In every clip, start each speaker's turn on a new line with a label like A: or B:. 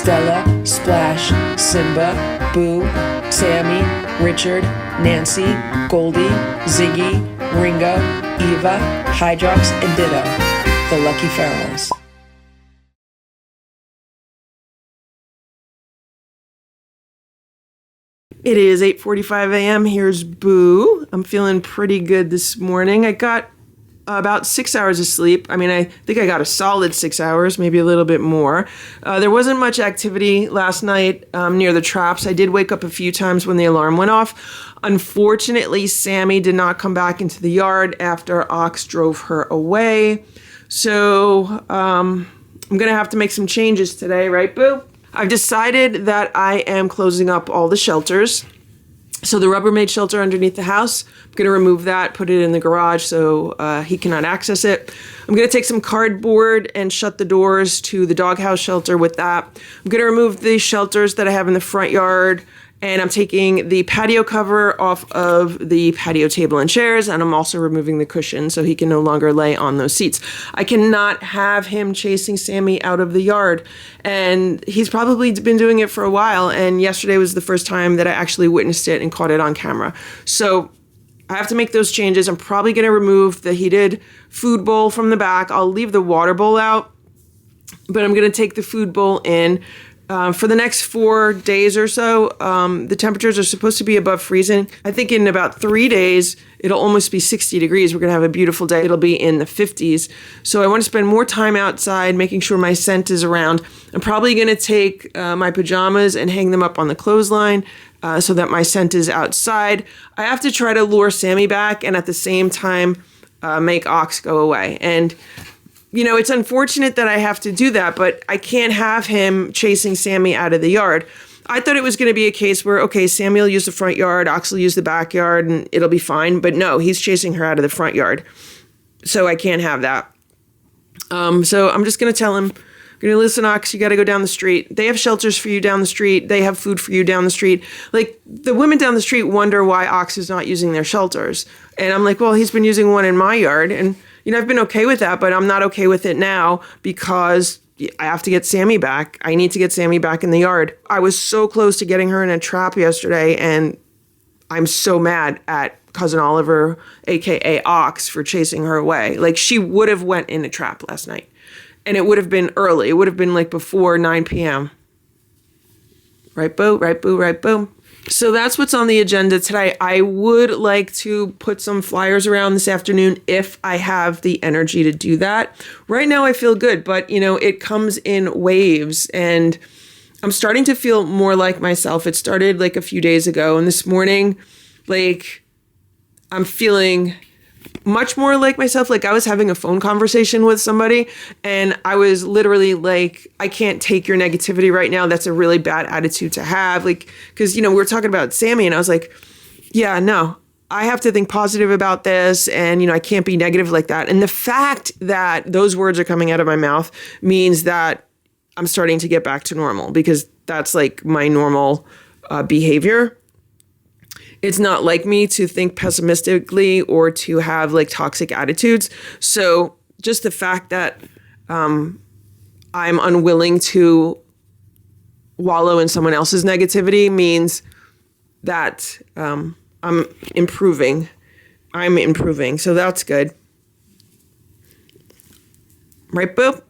A: Stella, Splash, Simba, Boo, Sammy, Richard, Nancy, Goldie, Ziggy, Ringo, Eva, Hydrox, and Ditto, the Lucky Ferals.
B: It is 8:45 a.m. Here's Boo. I'm feeling pretty good this morning. I got about 6 hours of sleep. I mean, I think I got a solid 6 hours, maybe a little bit more. There wasn't much activity last night near the traps. I did wake up a few times when the alarm went off. Unfortunately, Sammy did not come back into the yard after Ox drove her away. So I'm going to have to make some changes today, right, Boo? I've decided that I am closing up all the shelters. So the Rubbermaid shelter underneath the house, I'm going to remove that, put it in the garage so he cannot access it. I'm going to take some cardboard and shut the doors to the doghouse shelter with that. I'm going to remove the shelters that I have in the front yard, and I'm taking the patio cover off of the patio table and chairs, and I'm also removing the cushion so he can no longer lay on those seats. I cannot have him chasing Sammy out of the yard, and he's probably been doing it for a while, and yesterday was the first time that I actually witnessed it and caught it on camera. So I have to make those changes. I'm probably going to remove the heated food bowl from the back. I'll leave the water bowl out, but I'm going to take the food bowl in. For the next 4 days or so, the temperatures are supposed to be above freezing. I think in about 3 days, it'll almost be 60 degrees. We're going to have a beautiful day. It'll be in the 50s. So I want to spend more time outside, making sure my scent is around. I'm probably going to take my pajamas and hang them up on the clothesline so that my scent is outside. I have to try to lure Sammy back and at the same time make Ox go away. And you know, it's unfortunate that I have to do that, but I can't have him chasing Sammy out of the yard. I thought it was going to be a case where, okay, Sammy will use the front yard, Ox will use the backyard, and it'll be fine. But no, he's chasing her out of the front yard. So I can't have that. So I'm just going to tell him, listen, Ox, you got to go down the street. They have shelters for you down the street. They have food for you down the street. Like, the women down the street wonder why Ox is not using their shelters. And I'm like, well, he's been using one in my yard. And you know, I've been okay with that, but I'm not okay with it now because I have to get Sammy back. I need to get Sammy back in the yard. I was so close to getting her in a trap yesterday, and I'm so mad at Cousin Oliver, aka Ox, for chasing her away. Like, she would have went in a trap last night, and it would have been early. It would have been like before 9 p.m. Right, Boo? Right, Boo? Right, Boo? So that's what's on the agenda today. I would like to put some flyers around this afternoon if I have the energy to do that. Right now I feel good, but you know, it comes in waves and I'm starting to feel more like myself. It started like a few days ago, and this morning, like, I'm feeling much more like myself. Like, I was having a phone conversation with somebody and I was literally like, I can't take your negativity right now. That's a really bad attitude to have. Like, cause you know, we were talking about Sammy and I was like, yeah, no, I have to think positive about this. And, you know, I can't be negative like that. And the fact that those words are coming out of my mouth means that I'm starting to get back to normal, because that's like my normal behavior. It's not like me to think pessimistically or to have like toxic attitudes. So just the fact that I'm unwilling to wallow in someone else's negativity means that I'm improving. I'm improving. So that's good. Right, Boo?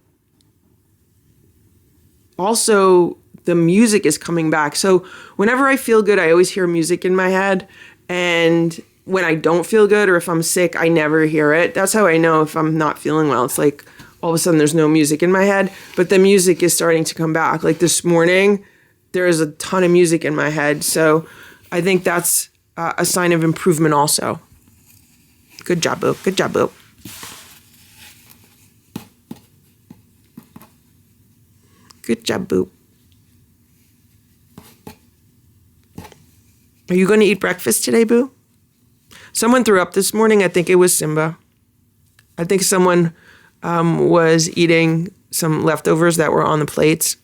B: Also, the music is coming back. So whenever I feel good, I always hear music in my head. And when I don't feel good or if I'm sick, I never hear it. That's how I know if I'm not feeling well. It's like all of a sudden there's no music in my head, but the music is starting to come back. Like this morning, there is a ton of music in my head. So I think that's a sign of improvement also. Good job, Boo. Good job, Boo. Good job, Boo. Are you going to eat breakfast today, Boo? Someone threw up this morning. I think it was Simba. I think someone was eating some leftovers that were on the plates,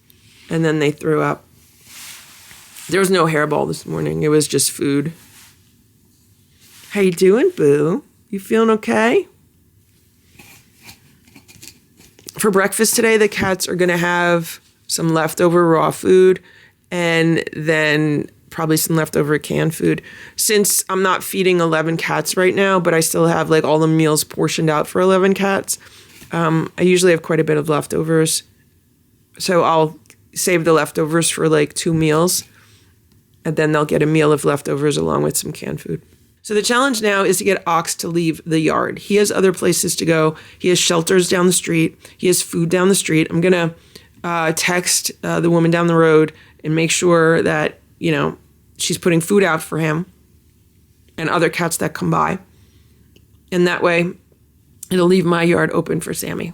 B: and then they threw up. There was no hairball this morning. It was just food. How you doing, Boo? You feeling okay? For breakfast today, the cats are going to have some leftover raw food, and then probably some leftover canned food. Since I'm not feeding 11 cats right now, but I still have like all the meals portioned out for 11 cats, I usually have quite a bit of leftovers. So I'll save the leftovers for like 2 meals, and then they'll get a meal of leftovers along with some canned food. So the challenge now is to get Ox to leave the yard. He has other places to go. He has shelters down the street. He has food down the street. I'm going to text the woman down the road and make sure that, you know, she's putting food out for him and other cats that come by. And that way, it'll leave my yard open for Sammy.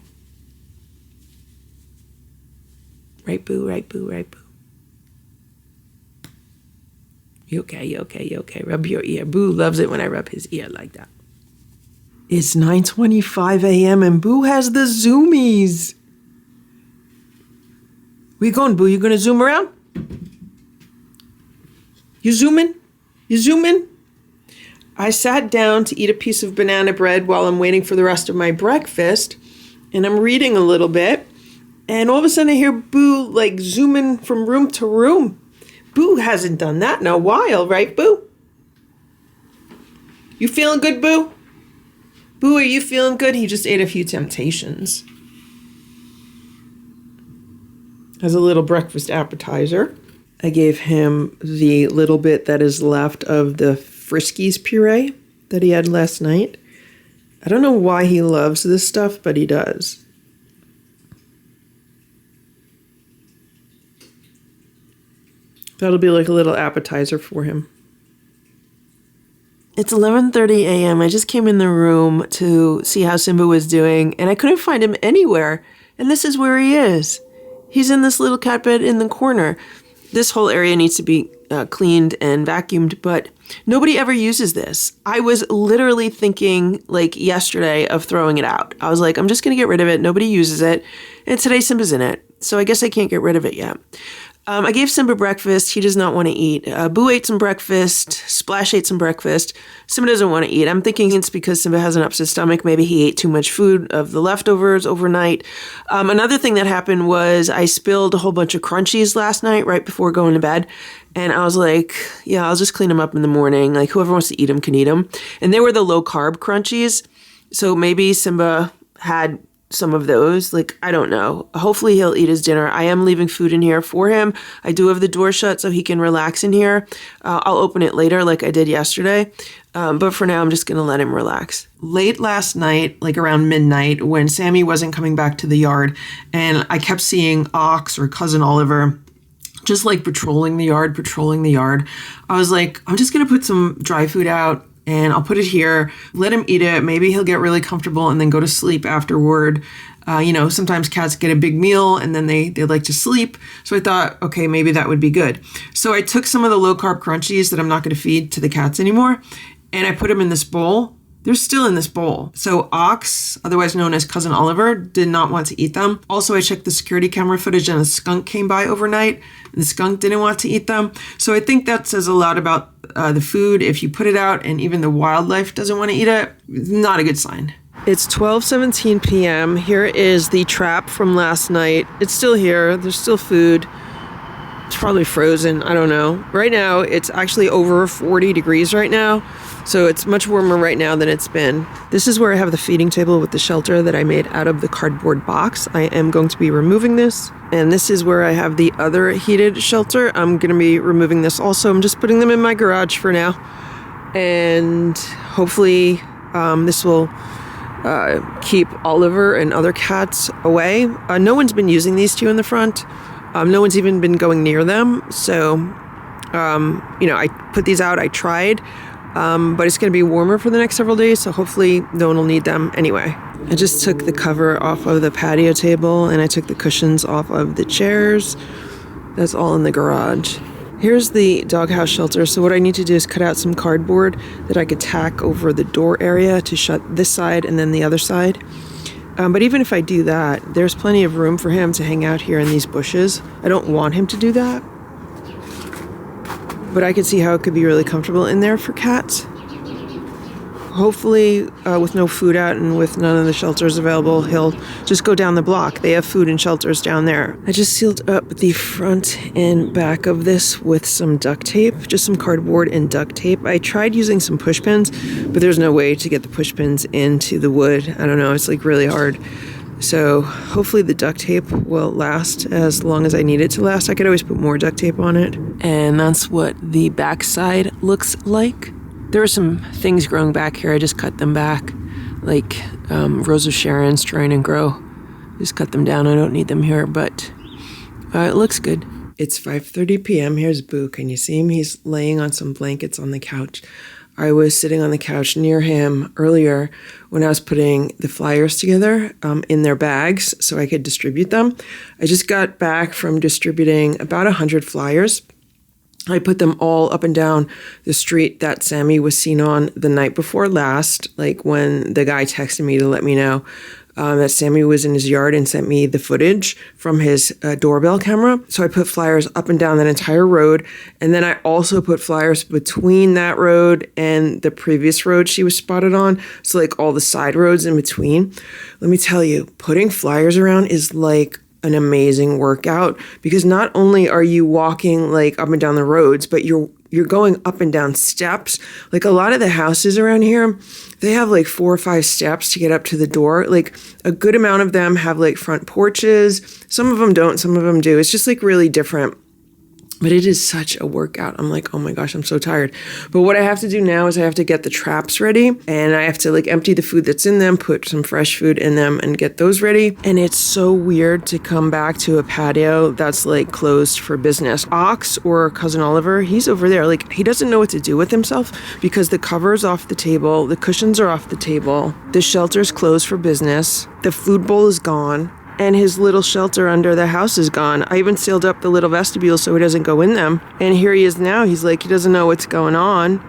B: Right, Boo? Right, Boo? Right, Boo? You okay? You okay? You okay? Rub your ear. Boo loves it when I rub his ear like that. It's 9:25 a.m. and Boo has the zoomies. Where you going, Boo? You gonna zoom around? You zooming? You zooming? I sat down to eat a piece of banana bread while I'm waiting for the rest of my breakfast, and I'm reading a little bit, and all of a sudden I hear Boo like zooming from room to room. Boo hasn't done that in a while, right, Boo? You feeling good, Boo? Boo, are you feeling good? He just ate a few Temptations as a little breakfast appetizer. I gave him the little bit that is left of the Friskies puree that he had last night. I don't know why he loves this stuff, but he does. That'll be like a little appetizer for him. It's 11:30 a.m. I just came in the room to see how Simba was doing, and I couldn't find him anywhere. And this is where he is. He's in this little cat bed in the corner. This whole area needs to be cleaned and vacuumed, but nobody ever uses this. I was literally thinking, like, yesterday of throwing it out. I was like, I'm just going to get rid of it. Nobody uses it. And today Simba's in it, so I guess I can't get rid of it yet. I gave Simba breakfast. He does not want to eat. Boo ate some breakfast. Splash ate some breakfast. Simba doesn't want to eat. I'm thinking it's because Simba has an upset stomach. Maybe he ate too much food of the leftovers overnight. Another thing that happened was I spilled a whole bunch of crunchies last night right before going to bed. And I was like, yeah, I'll just clean them up in the morning. Like, whoever wants to eat them can eat them. And they were the low-carb crunchies. So maybe Simba had some of those. Like, I don't know. Hopefully he'll eat his dinner. I am leaving food in here for him. I do have the door shut so he can relax in here. I'll open it later like I did yesterday. But for now, I'm just going to let him relax. Late last night, like around midnight, when Sammy wasn't coming back to the yard, and I kept seeing Ox or Cousin Oliver just like patrolling the yard, I was like, I'm just going to put some dry food out and I'll put it here, let him eat it. Maybe he'll get really comfortable and then go to sleep afterward. Sometimes cats get a big meal and then they like to sleep. So I thought, okay, maybe that would be good. So I took some of the low carb crunchies that I'm not going to feed to the cats anymore, and I put them in this bowl. They're still in this bowl. So Ox, otherwise known as Cousin Oliver, did not want to eat them. Also, I checked the security camera footage and a skunk came by overnight. And the skunk didn't want to eat them. So I think that says a lot about the food. If you put it out and even the wildlife doesn't want to eat it, not a good sign. It's 12:17 p.m. Here is the trap from last night. It's still here. There's still food. It's probably frozen. I don't know. Right now, it's actually over 40 degrees right now. So it's much warmer right now than it's been. This is where I have the feeding table with the shelter that I made out of the cardboard box. I am going to be removing this. And this is where I have the other heated shelter. I'm going to be removing this also. I'm just putting them in my garage for now. And hopefully this will keep Oliver and other cats away. No one's been using these two in the front. No one's even been going near them. So, I put these out. I tried. But it's going to be warmer for the next several days, so hopefully no one will need them anyway. I just took the cover off of the patio table, and I took the cushions off of the chairs. That's all in the garage. Here's the doghouse shelter. So what I need to do is cut out some cardboard that I could tack over the door area to shut this side and then the other side. But even if I do that, there's plenty of room for him to hang out here in these bushes. I don't want him to do that. But I could see how it could be really comfortable in there for cats. hopefully with no food out and with none of the shelters available, he'll just go down the block. They have food and shelters down there. I just sealed up the front and back of this with some duct tape, just some cardboard and duct tape. I tried using some push pins, but there's no way to get the push pins into the wood. I don't know, it's like really hard. So hopefully the duct tape will last as long as I need it to last. I could always put more duct tape on it. And that's what the backside looks like. There are some things growing back here. I just cut them back, like Rose of Sharon's trying to grow. Just cut them down. I don't need them here, but it looks good. It's 5:30 p.m. Here's Boo. Can you see him? He's laying on some blankets on the couch. I was sitting on the couch near him earlier when I was putting the flyers together in their bags so I could distribute them. I just got back from distributing about 100 flyers. I put them all up and down the street that Sammy was seen on the night before last, like when the guy texted me to let me know that Sammy was in his yard and sent me the footage from his doorbell camera. So I put flyers up and down that entire road. And then I also put flyers between that road and the previous road she was spotted on. So like all the side roads in between. Let me tell you, putting flyers around is like an amazing workout, because not only are you walking like up and down the roads, but you're going up and down steps. Like a lot of the houses around here, they have like 4 or 5 steps to get up to the door. Like a good amount of them have like front porches. Some of them don't, some of them do. It's just like really different. But it is such a workout. I'm like, oh my gosh, I'm so tired. But what I have to do now is I have to get the traps ready, and I have to like empty the food that's in them, put some fresh food in them and get those ready. And it's so weird to come back to a patio that's like closed for business. Ox, or Cousin Oliver, he's over there. Like he doesn't know what to do with himself because the cover's off the table, the cushions are off the table, the shelter's closed for business, the food bowl is gone, and his little shelter under the house is gone. I even sealed up the little vestibule so he doesn't go in them. And here he is now. He's like, he doesn't know what's going on.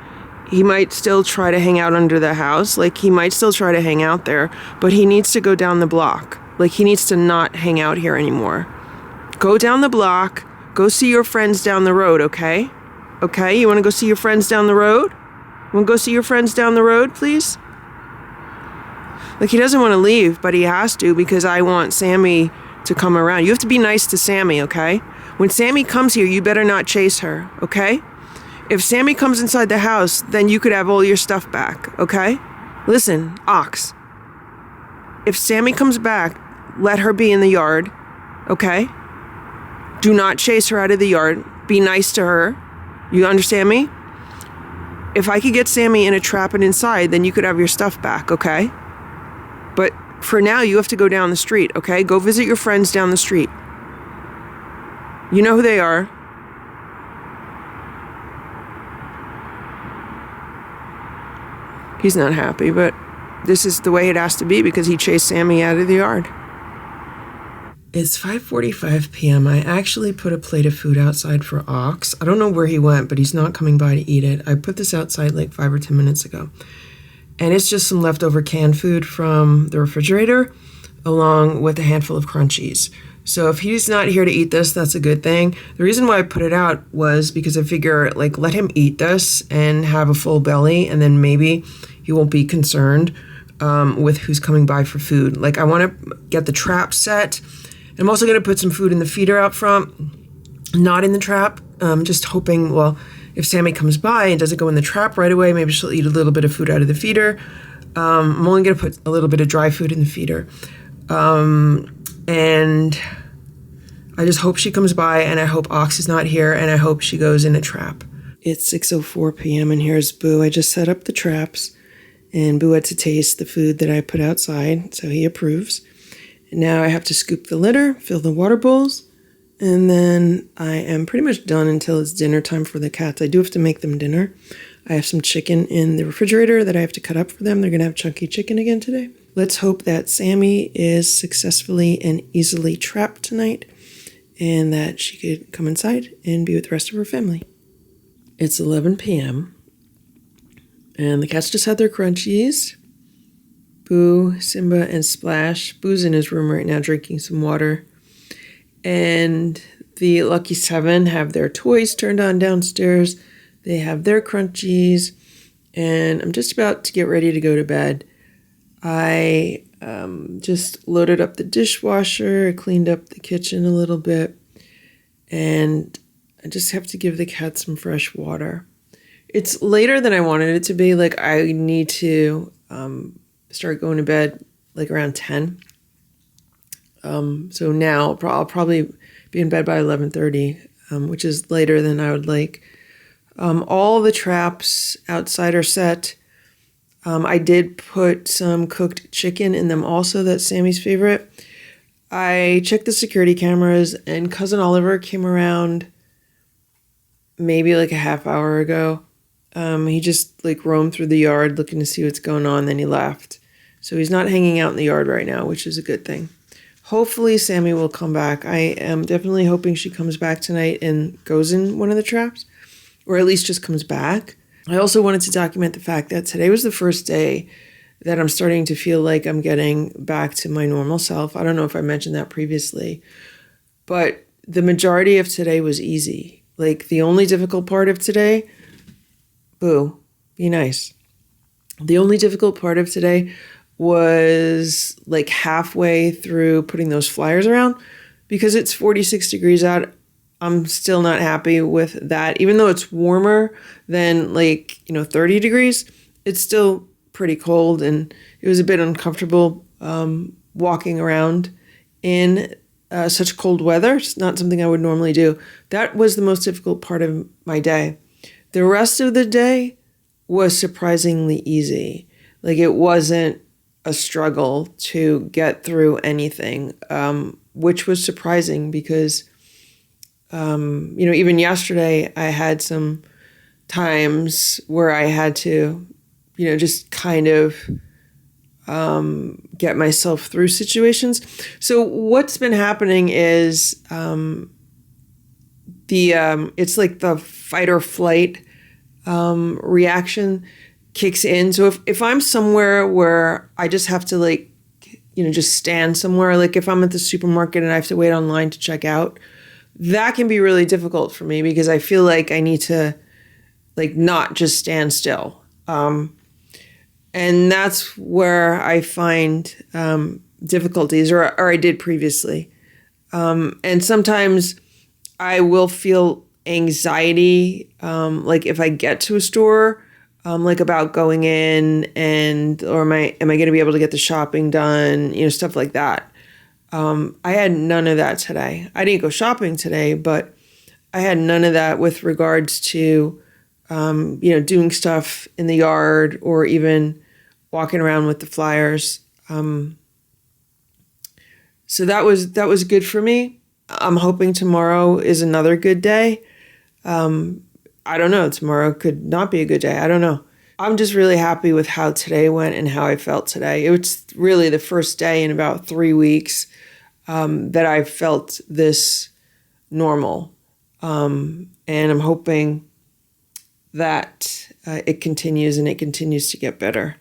B: He might still try to hang out under the house. Like he might still try to hang out there, but he needs to go down the block. Like he needs to not hang out here anymore. Go down the block. Go see your friends down the road, okay? Okay, you want to go see your friends down the road? You want to go see your friends down the road, please? Like he doesn't want to leave, but he has to because I want Sammy to come around. You have to be nice to Sammy, okay? When Sammy comes here, you better not chase her, okay? If Sammy comes inside the house, then you could have all your stuff back, okay? Listen, Ox. If Sammy comes back, let her be in the yard, okay? Do not chase her out of the yard. Be nice to her. You understand me? If I could get Sammy in a trap and inside, then you could have your stuff back, okay? But for now, you have to go down the street, okay? Go visit your friends down the street. You know who they are. He's not happy, but this is the way it has to be because he chased Sammy out of the yard. It's 5:45 p.m. I actually put a plate of food outside for Ox. I don't know where he went, but he's not coming by to eat it. I put this outside like 5 or 10 minutes ago. And it's just some leftover canned food from the refrigerator, along with a handful of crunchies. So if he's not here to eat this, that's a good thing. The reason why I put it out was because I figure, like, let him eat this and have a full belly, and then maybe he won't be concerned with who's coming by for food. Like, I want to get the trap set. I'm also going to put some food in the feeder out front, not in the trap. Just hoping, well, if Sammy comes by and doesn't go in the trap right away, maybe she'll eat a little bit of food out of the feeder. I'm only going to put a little bit of dry food in the feeder. And I just hope she comes by, and I hope Ox is not here, and I hope she goes in a trap. It's 6:04 p.m. and here's Boo. I just set up the traps, and Boo had to taste the food that I put outside, so he approves. And now I have to scoop the litter, fill the water bowls, and then I am pretty much done until it's dinner time for the cats. I do have to make them dinner. I have some chicken in the refrigerator that I have to cut up for them. They're going to have chunky chicken again today. Let's hope that Sammy is successfully and easily trapped tonight and that she could come inside and be with the rest of her family. It's 11 p.m. and the cats just had their crunchies. Boo, Simba, and Splash. Boo's in his room right now drinking some water. And the Lucky Seven have their toys turned on downstairs. They have their crunchies. and I'm just about to get ready to go to bed. I just loaded up the dishwasher, cleaned up the kitchen a little bit, and I just have to give the cat some fresh water. It's later than I wanted it to be. Like, I need to start going to bed like around 10. So now I'll probably be in bed by 11:30, which is later than I would like. All the traps outside are set. I did put some cooked chicken in them also. That's Sammy's favorite. I checked the security cameras, and Cousin Oliver came around maybe like a half hour ago. He just like roamed through the yard looking to see what's going on, then he left. So he's not hanging out in the yard right now, which is a good thing. Hopefully Sammy will come back. I am definitely hoping she comes back tonight and goes in one of the traps, or at least just comes back. I also wanted to document the fact that today was the first day that I'm starting to feel like I'm getting back to my normal self. I don't know if I mentioned that previously, but the majority of today was easy. Like, the only difficult part of today, Boo, be nice. The only difficult part of today was like halfway through putting those flyers around, because it's 46 degrees out. I'm still not happy with that. Even though it's warmer than 30 degrees, it's still pretty cold, and it was a bit uncomfortable walking around in such cold weather. It's not something I would normally do. That was the most difficult part of my day. The rest of the day was surprisingly easy. Like, it wasn't a struggle to get through anything, which was surprising because even yesterday, I had some times where I had to, just kind of get myself through situations. So what's been happening is it's like the fight or flight reaction kicks in. So if I'm somewhere where I just have to just stand somewhere, like if I'm at the supermarket and I have to wait online to check out, that can be really difficult for me because I feel like I need to not just stand still. And that's where I find difficulties, or I did previously. And sometimes I will feel anxiety, like if I get to a store, about going in or am I going to be able to get the shopping done, stuff like that. I had none of that today. I didn't go shopping today, but I had none of that with regards to, doing stuff in the yard or even walking around with the flyers. So that was good for me. I'm hoping tomorrow is another good day. I don't know. Tomorrow could not be a good day. I don't know. I'm just really happy with how today went and how I felt today. It was really the first day in about 3 weeks that I felt this normal. And I'm hoping that it continues and it continues to get better.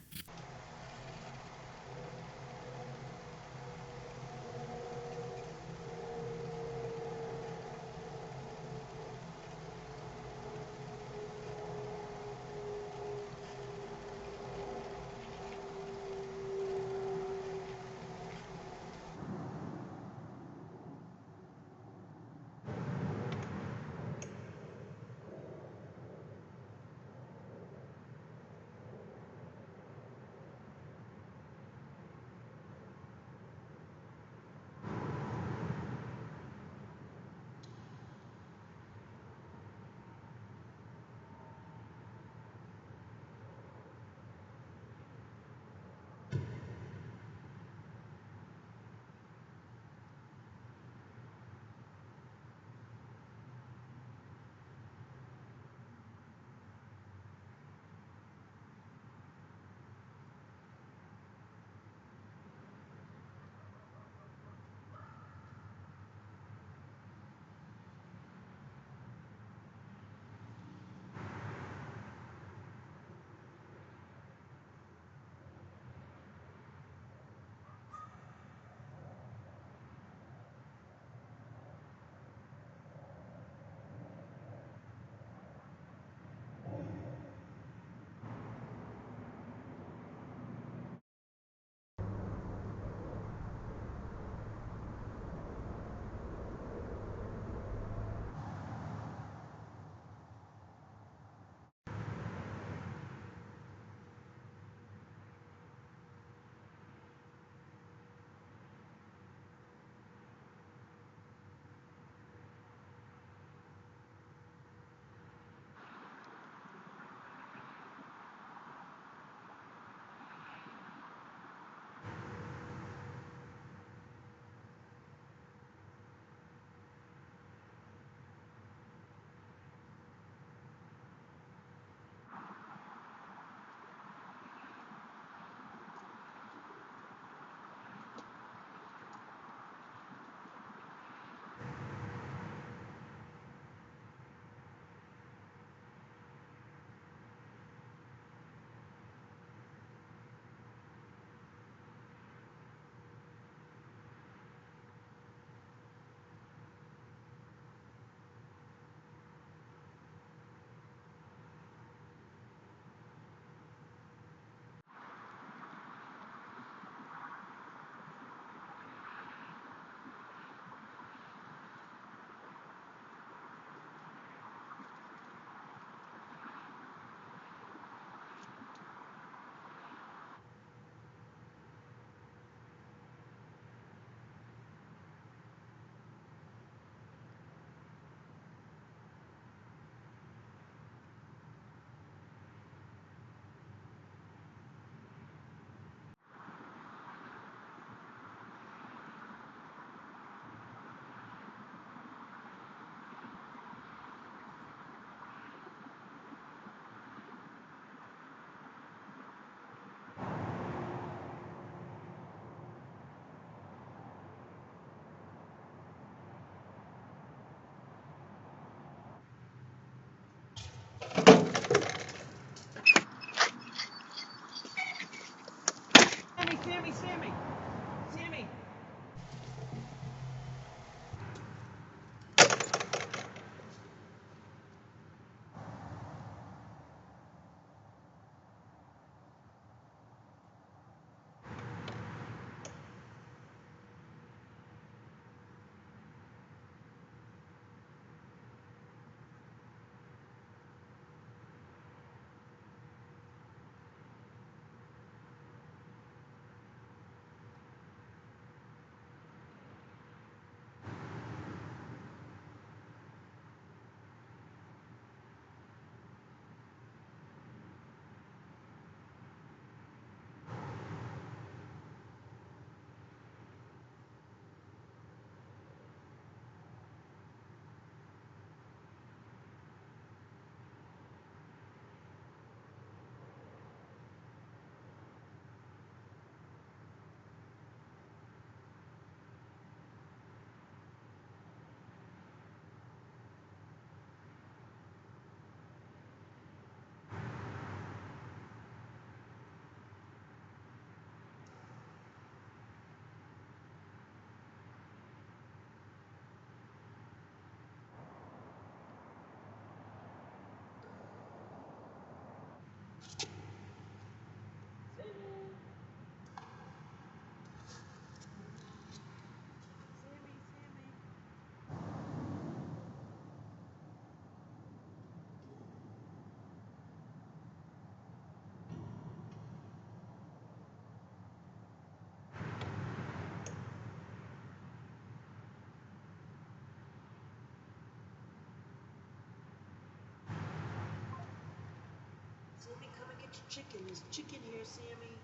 C: chicken. There's chicken here, Sammy.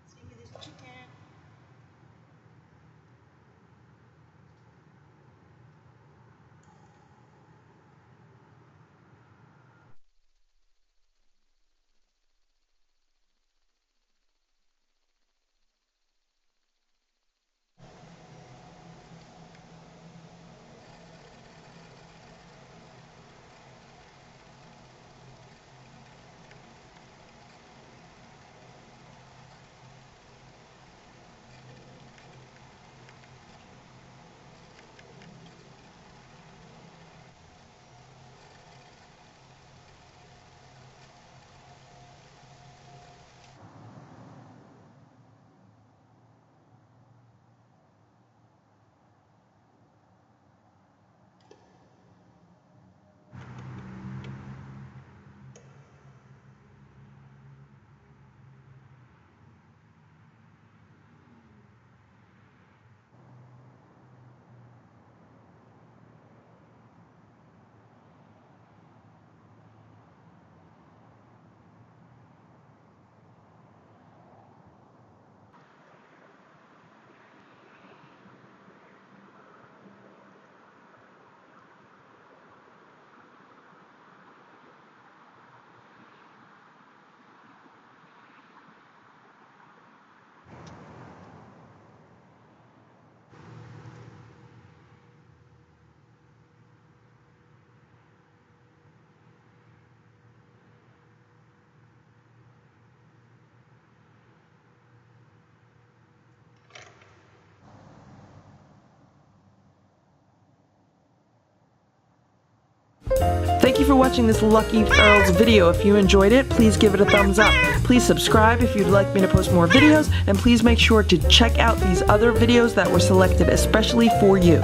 C: Sammy, there's chicken.
B: Thank you for watching this Lucky Ferals video. If you enjoyed it, please give it a thumbs up. Please subscribe if you'd like me to post more videos, and please make sure to check out these other videos that were selected especially for you.